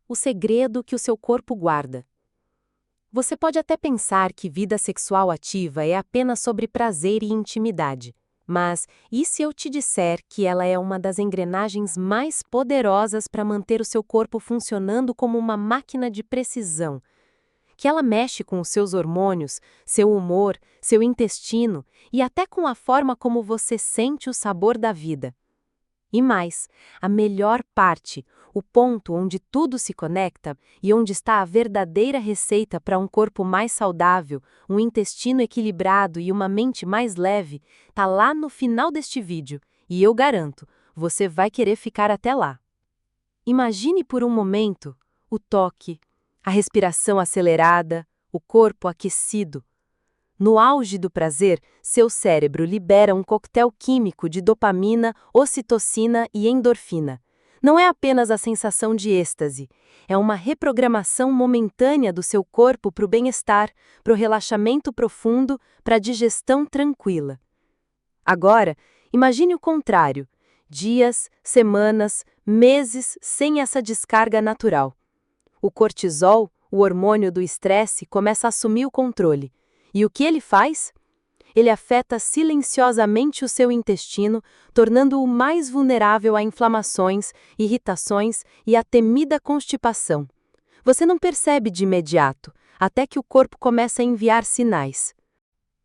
o segredo que o seu corpo guarda. Você pode até pensar que vida sexual ativa é apenas sobre prazer e intimidade, mas e se eu te disser que ela é uma das engrenagens mais poderosas para manter o seu corpo funcionando como uma máquina de precisão? Que ela mexe com os seus hormônios, seu humor, seu intestino e até com a forma como você sente o sabor da vida. E mais, a melhor parte, o ponto onde tudo se conecta e onde está a verdadeira receita para um corpo mais saudável, um intestino equilibrado e uma mente mais leve, tá lá no final deste vídeo, e eu garanto, você vai querer ficar até lá. Imagine por um momento o toque, a respiração acelerada, o corpo aquecido. No auge do prazer, seu cérebro libera um coquetel químico de dopamina, ocitocina e endorfina. Não é apenas a sensação de êxtase, é uma reprogramação momentânea do seu corpo para o bem-estar, para o relaxamento profundo, para a digestão tranquila. Agora, imagine o contrário: dias, semanas, meses sem essa descarga natural. O cortisol, o hormônio do estresse, começa a assumir o controle. E o que ele faz? Ele afeta silenciosamente o seu intestino, tornando-o mais vulnerável a inflamações, irritações e a temida constipação. Você não percebe de imediato, até que o corpo começa a enviar sinais.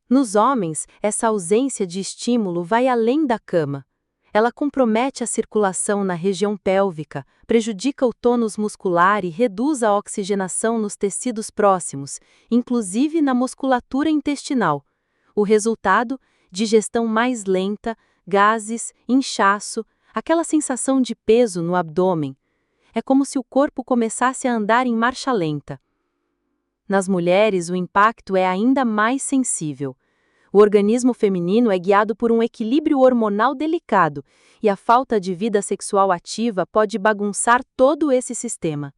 Nos homens, essa ausência de estímulo vai além da cama. Ela compromete a circulação na região pélvica, prejudica o tônus muscular e reduz a oxigenação nos tecidos próximos, inclusive na musculatura intestinal. O resultado? Digestão mais lenta, gases, inchaço, aquela sensação de peso no abdômen. É como se o corpo começasse a andar em marcha lenta. Nas mulheres, o impacto é ainda mais sensível. O organismo feminino é guiado por um equilíbrio hormonal delicado, e a falta de vida sexual ativa pode bagunçar todo esse sistema.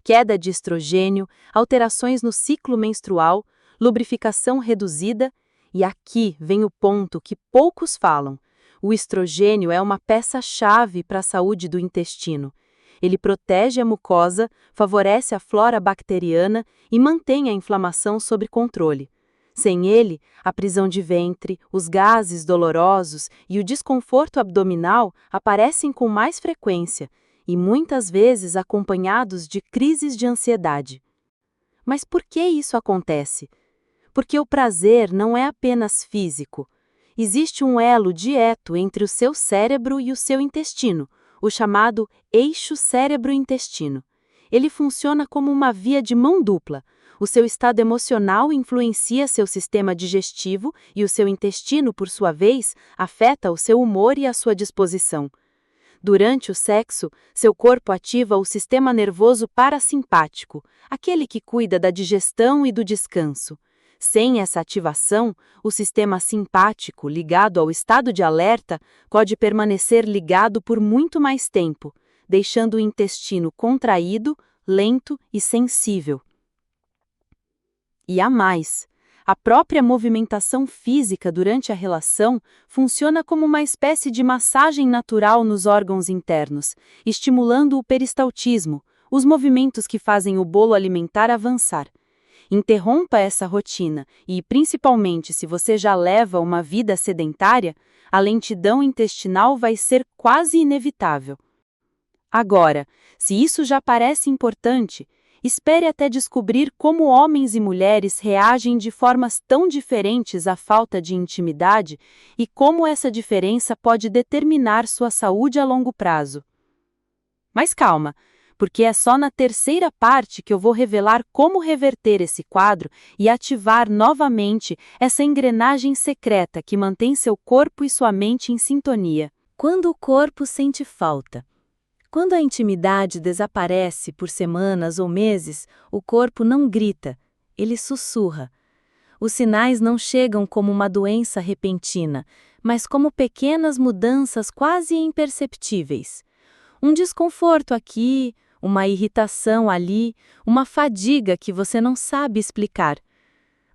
Queda de estrogênio, alterações no ciclo menstrual, lubrificação reduzida, e aqui vem o ponto que poucos falam. O estrogênio é uma peça-chave para a saúde do intestino. Ele protege a mucosa, favorece a flora bacteriana e mantém a inflamação sob controle. Sem ele, a prisão de ventre, os gases dolorosos e o desconforto abdominal aparecem com mais frequência e muitas vezes acompanhados de crises de ansiedade. Mas por que isso acontece? Porque o prazer não é apenas físico. Existe um elo direto entre o seu cérebro e o seu intestino, o chamado eixo cérebro-intestino. Ele funciona como uma via de mão dupla. O seu estado emocional influencia seu sistema digestivo e o seu intestino, por sua vez, afeta o seu humor e a sua disposição. Durante o sexo, seu corpo ativa o sistema nervoso parasimpático, aquele que cuida da digestão e do descanso. Sem essa ativação, o sistema simpático, ligado ao estado de alerta, pode permanecer ligado por muito mais tempo, deixando o intestino contraído, lento e sensível. E há mais. A própria movimentação física durante a relação funciona como uma espécie de massagem natural nos órgãos internos, estimulando o peristaltismo, os movimentos que fazem o bolo alimentar avançar. Interrompa essa rotina e, principalmente se você já leva uma vida sedentária, a lentidão intestinal vai ser quase inevitável. Agora, se isso já parece importante, espere até descobrir como homens e mulheres reagem de formas tão diferentes à falta de intimidade e como essa diferença pode determinar sua saúde a longo prazo. Mas calma, porque é só na terceira parte que eu vou revelar como reverter esse quadro e ativar novamente essa engrenagem secreta que mantém seu corpo e sua mente em sintonia. Quando o corpo sente falta. Quando a intimidade desaparece por semanas ou meses, o corpo não grita, ele sussurra. Os sinais não chegam como uma doença repentina, mas como pequenas mudanças quase imperceptíveis. Um desconforto aqui, uma irritação ali, uma fadiga que você não sabe explicar.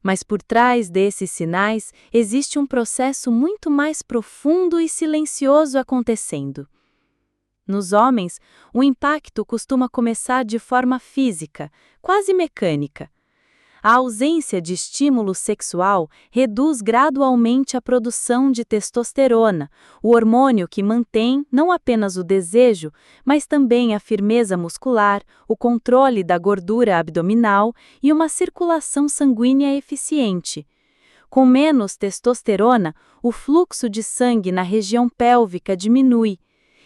Mas por trás desses sinais existe um processo muito mais profundo e silencioso acontecendo. nos homens, o impacto costuma começar de forma física, quase mecânica. A ausência de estímulo sexual reduz gradualmente a produção de testosterona, o hormônio que mantém não apenas o desejo, mas também a firmeza muscular, o controle da gordura abdominal e uma circulação sanguínea eficiente. Com menos testosterona, o fluxo de sangue na região pélvica diminui.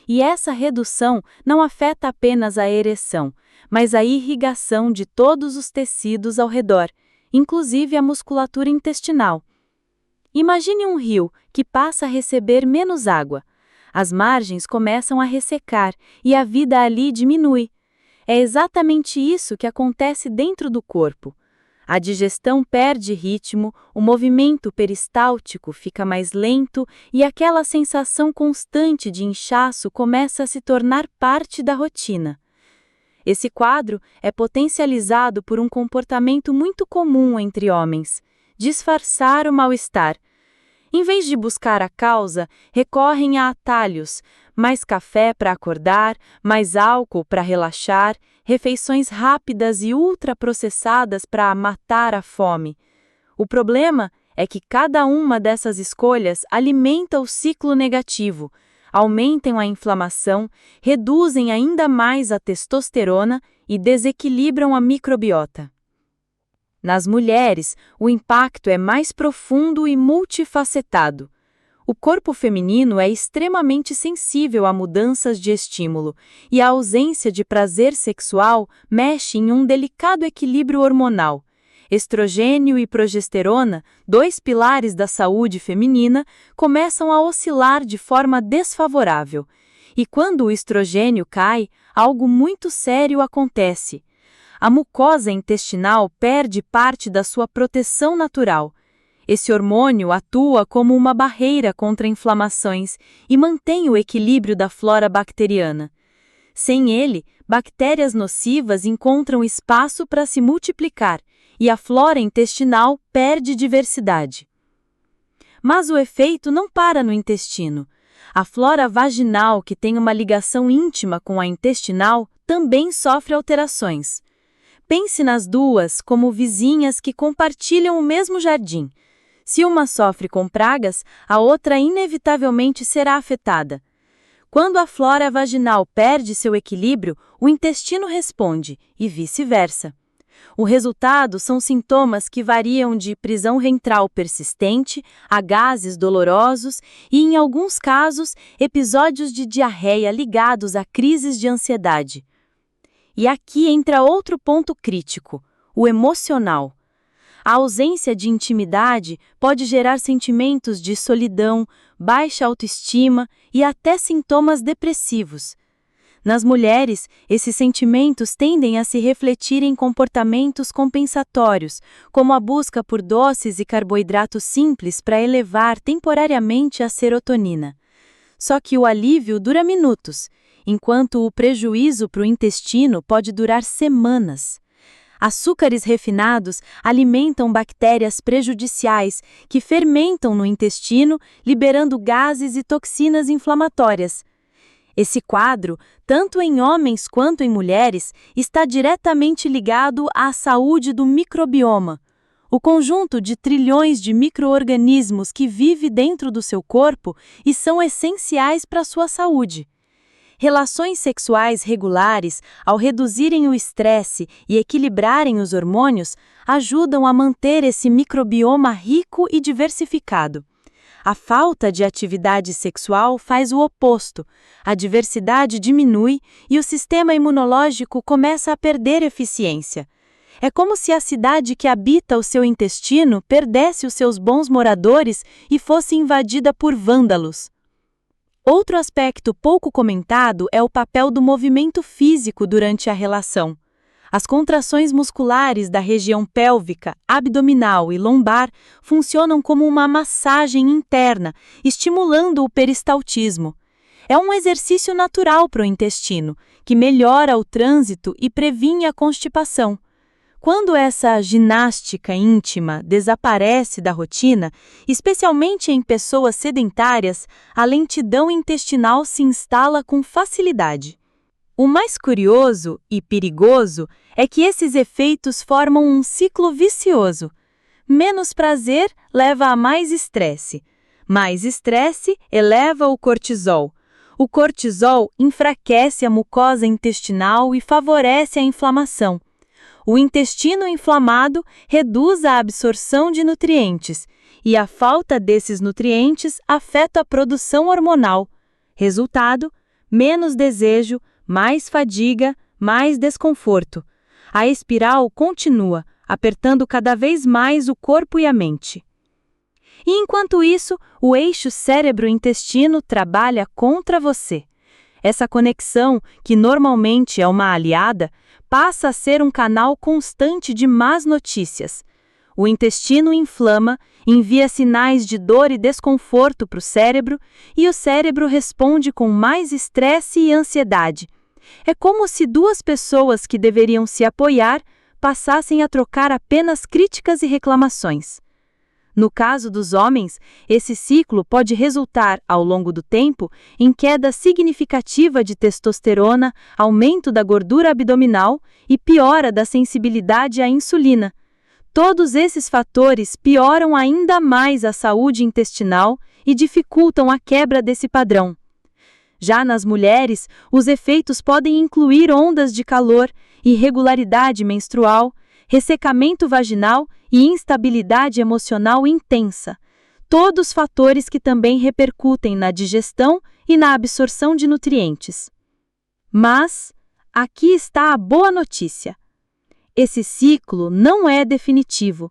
E essa redução não afeta apenas a ereção, mas a irrigação de todos os tecidos ao redor, inclusive a musculatura intestinal. Imagine um rio que passa a receber menos água. As margens começam a ressecar e a vida ali diminui. É exatamente isso que acontece dentro do corpo. A digestão perde ritmo, o movimento peristáltico fica mais lento e aquela sensação constante de inchaço começa a se tornar parte da rotina. Esse quadro é potencializado por um comportamento muito comum entre homens: disfarçar o mal-estar. Em vez de buscar a causa, recorrem a atalhos: mais café para acordar, mais álcool para relaxar, refeições rápidas e ultraprocessadas para matar a fome. O problema é que cada uma dessas escolhas alimenta o ciclo negativo, aumentam a inflamação, reduzem ainda mais a testosterona e desequilibram a microbiota. Nas mulheres, o impacto é mais profundo e multifacetado. O corpo feminino é extremamente sensível a mudanças de estímulo, e a ausência de prazer sexual mexe em um delicado equilíbrio hormonal. Estrogênio e progesterona, dois pilares da saúde feminina, começam a oscilar de forma desfavorável. E quando o estrogênio cai, algo muito sério acontece. A mucosa intestinal perde parte da sua proteção natural. Esse hormônio atua como uma barreira contra inflamações e mantém o equilíbrio da flora bacteriana. Sem ele, bactérias nocivas encontram espaço para se multiplicar e a flora intestinal perde diversidade. Mas o efeito não para no intestino. A flora vaginal, que tem uma ligação íntima com a intestinal, também sofre alterações. Pense nas duas como vizinhas que compartilham o mesmo jardim. Se uma sofre com pragas, a outra inevitavelmente será afetada. Quando a flora vaginal perde seu equilíbrio, o intestino responde, e vice-versa. O resultado são sintomas que variam de prisão ventral persistente a gases dolorosos e, em alguns casos, episódios de diarreia ligados a crises de ansiedade. E aqui entra outro ponto crítico: o emocional. A ausência de intimidade pode gerar sentimentos de solidão, baixa autoestima e até sintomas depressivos. Nas mulheres, esses sentimentos tendem a se refletir em comportamentos compensatórios, como a busca por doces e carboidratos simples para elevar temporariamente a serotonina. Só que o alívio dura minutos, enquanto o prejuízo para o intestino pode durar semanas. Açúcares refinados alimentam bactérias prejudiciais que fermentam no intestino, liberando gases e toxinas inflamatórias. Esse quadro, tanto em homens quanto em mulheres, está diretamente ligado à saúde do microbioma, o conjunto de trilhões de micro-organismos que vive dentro do seu corpo e são essenciais para a sua saúde. Relações sexuais regulares, ao reduzirem o estresse e equilibrarem os hormônios, ajudam a manter esse microbioma rico e diversificado. A falta de atividade sexual faz o oposto. A diversidade diminui e o sistema imunológico começa a perder eficiência. É como se a cidade que habita o seu intestino perdesse os seus bons moradores e fosse invadida por vândalos. Outro aspecto pouco comentado é o papel do movimento físico durante a relação. As contrações musculares da região pélvica, abdominal e lombar funcionam como uma massagem interna, estimulando o peristaltismo. É um exercício natural para o intestino, que melhora o trânsito e previne a constipação. Quando essa ginástica íntima desaparece da rotina, especialmente em pessoas sedentárias, a lentidão intestinal se instala com facilidade. O mais curioso e perigoso é que esses efeitos formam um ciclo vicioso. Menos prazer leva a mais estresse. Mais estresse eleva o cortisol. O cortisol enfraquece a mucosa intestinal e favorece a inflamação. O intestino inflamado reduz a absorção de nutrientes, e a falta desses nutrientes afeta a produção hormonal. Resultado: menos desejo, mais fadiga, mais desconforto. A espiral continua, apertando cada vez mais o corpo e a mente. E enquanto isso, o eixo cérebro-intestino trabalha contra você. Essa conexão, que normalmente é uma aliada, passa a ser um canal constante de más notícias. O intestino inflama, envia sinais de dor e desconforto para o cérebro, e o cérebro responde com mais estresse e ansiedade. É como se duas pessoas que deveriam se apoiar passassem a trocar apenas críticas e reclamações. No caso dos homens, esse ciclo pode resultar, ao longo do tempo, em queda significativa de testosterona, aumento da gordura abdominal e piora da sensibilidade à insulina. Todos esses fatores pioram ainda mais a saúde intestinal e dificultam a quebra desse padrão. Já nas mulheres, os efeitos podem incluir ondas de calor, irregularidade menstrual, ressecamento vaginal e instabilidade emocional intensa. Todos fatores que também repercutem na digestão e na absorção de nutrientes. Mas, aqui está a boa notícia. Esse ciclo não é definitivo.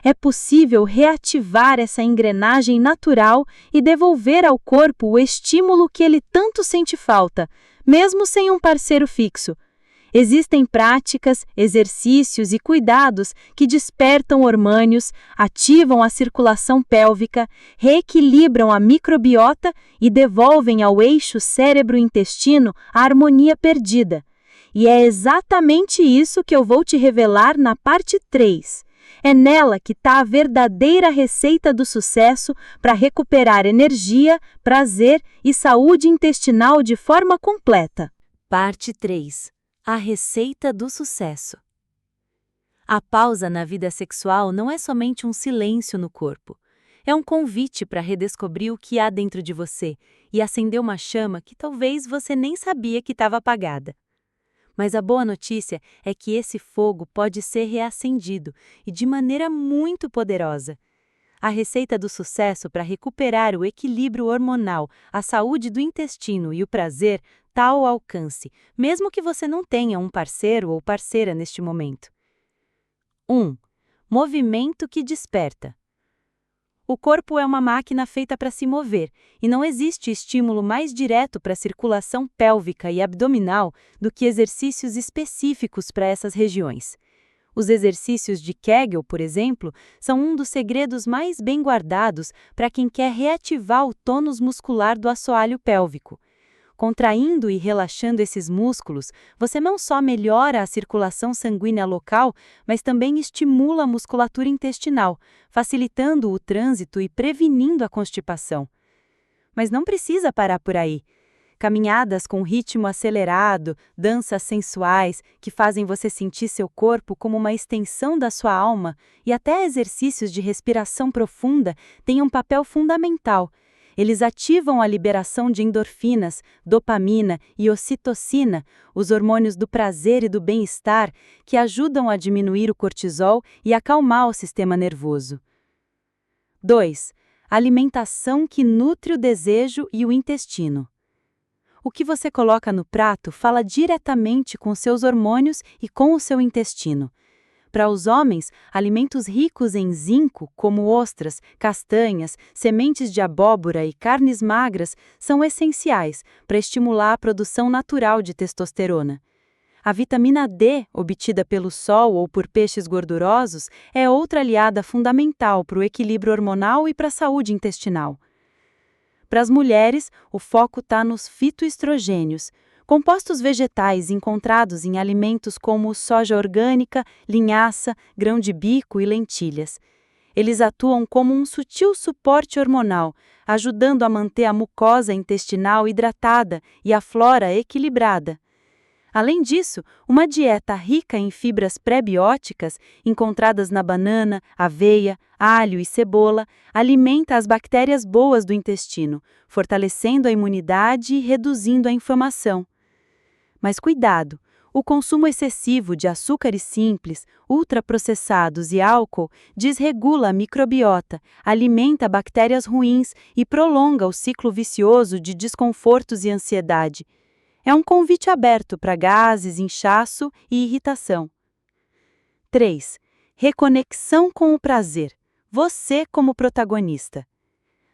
É possível reativar essa engrenagem natural e devolver ao corpo o estímulo que ele tanto sente falta, mesmo sem um parceiro fixo. Existem práticas, exercícios e cuidados que despertam hormônios, ativam a circulação pélvica, reequilibram a microbiota e devolvem ao eixo cérebro-intestino a harmonia perdida. E é exatamente isso que eu vou te revelar na parte 3. É nela que está a verdadeira receita do sucesso para recuperar energia, prazer e saúde intestinal de forma completa. Parte 3. A receita do sucesso. A pausa na vida sexual não é somente um silêncio no corpo. É um convite para redescobrir o que há dentro de você e acender uma chama que talvez você nem sabia que estava apagada. Mas a boa notícia é que esse fogo pode ser reacendido e de maneira muito poderosa. A receita do sucesso para recuperar o equilíbrio hormonal, a saúde do intestino e o prazer está ao alcance, mesmo que você não tenha um parceiro ou parceira neste momento. 1. Movimento que desperta. O corpo é uma máquina feita para se mover, e não existe estímulo mais direto para a circulação pélvica e abdominal do que exercícios específicos para essas regiões. Os exercícios de Kegel, por exemplo, são um dos segredos mais bem guardados para quem quer reativar o tônus muscular do assoalho pélvico. Contraindo e relaxando esses músculos, você não só melhora a circulação sanguínea local, mas também estimula a musculatura intestinal, facilitando o trânsito e prevenindo a constipação. Mas não precisa parar por aí. Caminhadas com ritmo acelerado, danças sensuais que fazem você sentir seu corpo como uma extensão da sua alma e até exercícios de respiração profunda têm um papel fundamental. Eles ativam a liberação de endorfinas, dopamina e ocitocina, os hormônios do prazer e do bem-estar, que ajudam a diminuir o cortisol e acalmar o sistema nervoso. 2. Alimentação que nutre o desejo e o intestino. O que você coloca no prato fala diretamente com seus hormônios e com o seu intestino. Para os homens, alimentos ricos em zinco, como ostras, castanhas, sementes de abóbora e carnes magras, são essenciais para estimular a produção natural de testosterona. A vitamina D, obtida pelo sol ou por peixes gordurosos, é outra aliada fundamental para o equilíbrio hormonal e para a saúde intestinal. Para as mulheres, o foco está nos fitoestrogênios, Compostos vegetais encontrados em alimentos como soja orgânica, linhaça, grão de bico e lentilhas. Eles atuam como um sutil suporte hormonal, ajudando a manter a mucosa intestinal hidratada e a flora equilibrada. Além disso, uma dieta rica em fibras pré-bióticas, encontradas na banana, aveia, alho e cebola, alimenta as bactérias boas do intestino, fortalecendo a imunidade e reduzindo a inflamação. Mas cuidado! O consumo excessivo de açúcares simples, ultraprocessados e álcool desregula a microbiota, alimenta bactérias ruins e prolonga o ciclo vicioso de desconfortos e ansiedade. É um convite aberto para gases, inchaço e irritação. 3. Reconexão com o prazer. Você como protagonista.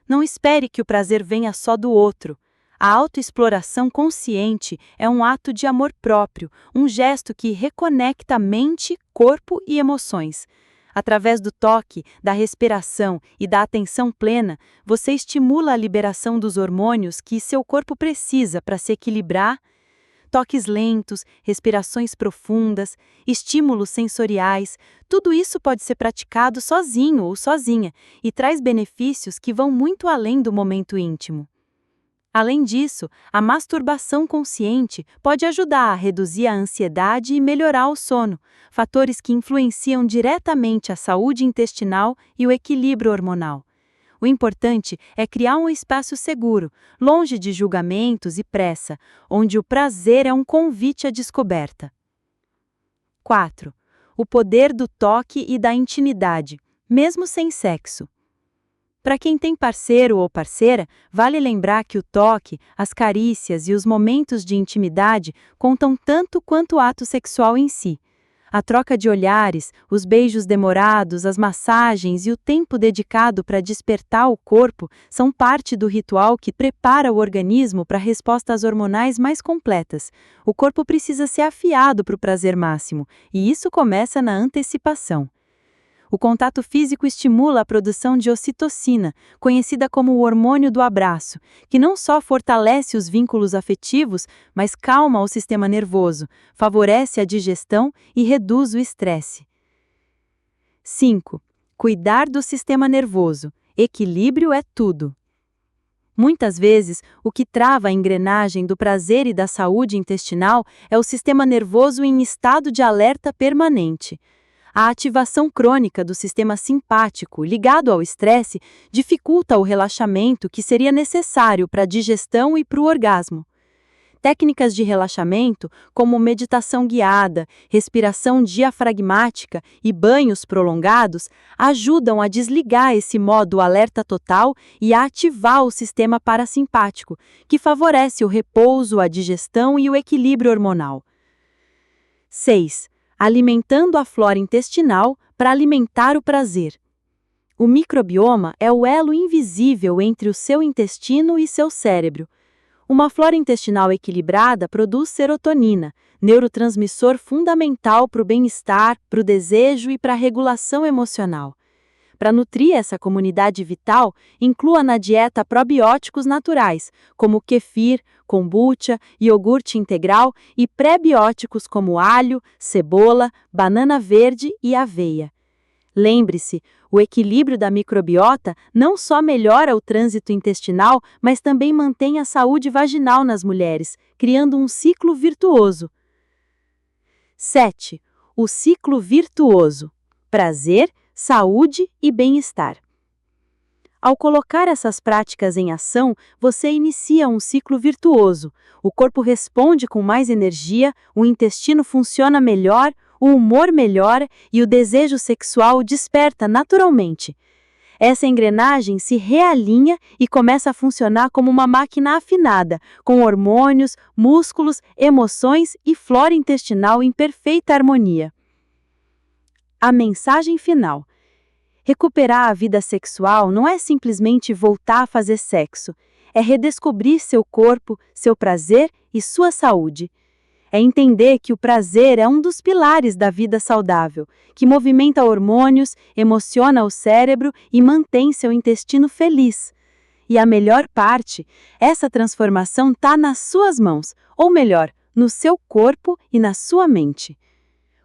Não espere que o prazer venha só do outro. A autoexploração consciente é um ato de amor próprio, um gesto que reconecta mente, corpo e emoções. Através do toque, da respiração e da atenção plena, você estimula a liberação dos hormônios que seu corpo precisa para se equilibrar. Toques lentos, respirações profundas, estímulos sensoriais, tudo isso pode ser praticado sozinho ou sozinha e traz benefícios que vão muito além do momento íntimo. Além disso, a masturbação consciente pode ajudar a reduzir a ansiedade e melhorar o sono, fatores que influenciam diretamente a saúde intestinal e o equilíbrio hormonal. O importante é criar um espaço seguro, longe de julgamentos e pressa, onde o prazer é um convite à descoberta. 4. O poder do toque e da intimidade, mesmo sem sexo. Para quem tem parceiro ou parceira, vale lembrar que o toque, as carícias e os momentos de intimidade contam tanto quanto o ato sexual em si. A troca de olhares, os beijos demorados, as massagens e o tempo dedicado para despertar o corpo são parte do ritual que prepara o organismo para respostas hormonais mais completas. O corpo precisa ser afiado para o prazer máximo, e isso começa na antecipação. O contato físico estimula a produção de ocitocina, conhecida como o hormônio do abraço, que não só fortalece os vínculos afetivos, mas calma o sistema nervoso, favorece a digestão e reduz o estresse. 5. Cuidar do sistema nervoso. Equilíbrio é tudo. Muitas vezes, o que trava a engrenagem do prazer e da saúde intestinal é o sistema nervoso em estado de alerta permanente. A ativação crônica do sistema simpático, ligado ao estresse, dificulta o relaxamento que seria necessário para a digestão e para o orgasmo. Técnicas de relaxamento, como meditação guiada, respiração diafragmática e banhos prolongados, ajudam a desligar esse modo alerta total e a ativar o sistema parasimpático, que favorece o repouso, a digestão e o equilíbrio hormonal. 6. Alimentando a flora intestinal para alimentar o prazer. O microbioma é o elo invisível entre o seu intestino e seu cérebro. Uma flora intestinal equilibrada produz serotonina, neurotransmissor fundamental para o bem-estar, para o desejo e para a regulação emocional. Para nutrir essa comunidade vital, inclua na dieta probióticos naturais, como kefir, kombucha, iogurte integral e pré-bióticos como alho, cebola, banana verde e aveia. Lembre-se, o equilíbrio da microbiota não só melhora o trânsito intestinal, mas também mantém a saúde vaginal nas mulheres, criando um ciclo virtuoso. 7. O ciclo virtuoso. Prazer, saúde e bem-estar. Ao colocar essas práticas em ação, você inicia um ciclo virtuoso. O corpo responde com mais energia, o intestino funciona melhor, o humor melhora e o desejo sexual desperta naturalmente. Essa engrenagem se realinha e começa a funcionar como uma máquina afinada, com hormônios, músculos, emoções e flora intestinal em perfeita harmonia. A mensagem final. Recuperar a vida sexual não é simplesmente voltar a fazer sexo, é redescobrir seu corpo, seu prazer e sua saúde. É entender que o prazer é um dos pilares da vida saudável, que movimenta hormônios, emociona o cérebro e mantém seu intestino feliz. E a melhor parte, essa transformação está nas suas mãos. ou melhor, no seu corpo e na sua mente.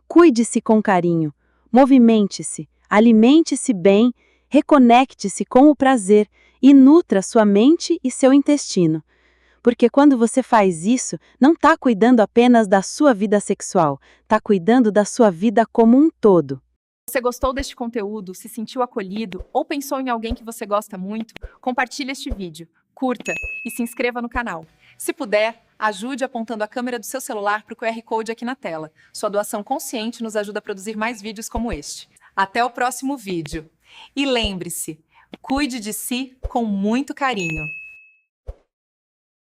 Cuide-se com carinho, movimente-se, alimente-se bem, reconecte-se com o prazer e nutra sua mente e seu intestino. Porque quando você faz isso, não está cuidando apenas da sua vida sexual, está cuidando da sua vida como um todo. Você gostou deste conteúdo, se sentiu acolhido ou pensou em alguém que você gosta muito? Compartilhe este vídeo, curta e se inscreva no canal. Se puder, ajude apontando a câmera do seu celular para o QR Code aqui na tela. Sua doação consciente nos ajuda a produzir mais vídeos como este. Até o próximo vídeo. E lembre-se, cuide de si com muito carinho.